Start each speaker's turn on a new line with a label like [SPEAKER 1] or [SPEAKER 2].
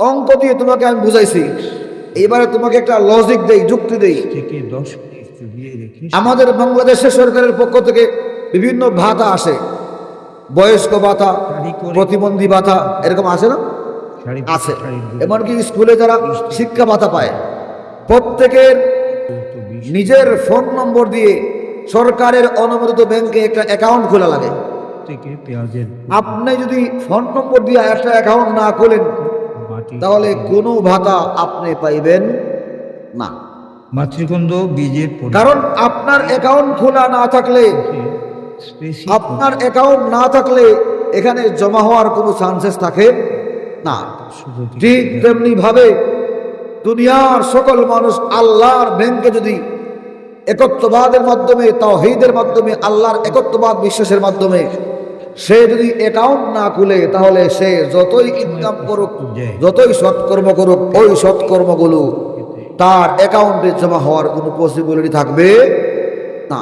[SPEAKER 1] অঙ্ক দিয়ে তোমাকে আমি বুঝাইছি, এবারে তোমাকে একটা লজিক দেই, যুক্তি দেই। আমাদের বাংলাদেশের সরকারের পক্ষ থেকে বিভিন্ন ভাতা আসে, বয়স্ক ভাতা, প্রতিবন্ধী ভাতা, এরকম আছে না? আছে। এমনকি স্কুলে যারা শিক্ষা ভাতা পায়, প্রত্যেকের নিজের ফোন নম্বর দিয়ে সরকারের অনুমোদিত ব্যাংকে একটা অ্যাকাউন্ট খোলা লাগে। আপনি যদি ফোন নম্বর দিয়ে একটা অ্যাকাউন্ট না খোলেন তাহলে কোনো ভাতা আপনি পাইবেন না।
[SPEAKER 2] মাতৃকন্দ বীজের
[SPEAKER 1] কারণ আপনার অ্যাকাউন্ট খোলা না থাকলে, আপনার অ্যাকাউন্ট না থাকলে এখানে জমা হওয়ার কোনো চান্সেস থাকে না। ঠিক তেমনি ভাবে দুনিয়ার সকল মানুষ আল্লাহর ব্যাংকে যদি একত্ববাদের মাধ্যমে, তাওহীদের মাধ্যমে, আল্লাহর একত্ববাদ বিশ্বাসের মাধ্যমে সে যদি অ্যাকাউন্ট না খুলে, তাহলে সে যতই ইনকাম করুক, যতই সৎকর্ম করুক, ওই সৎকর্মগুলো তার অ্যাকাউন্টে জমা হওয়ার কোনো পসিবিলিটি থাকবে না।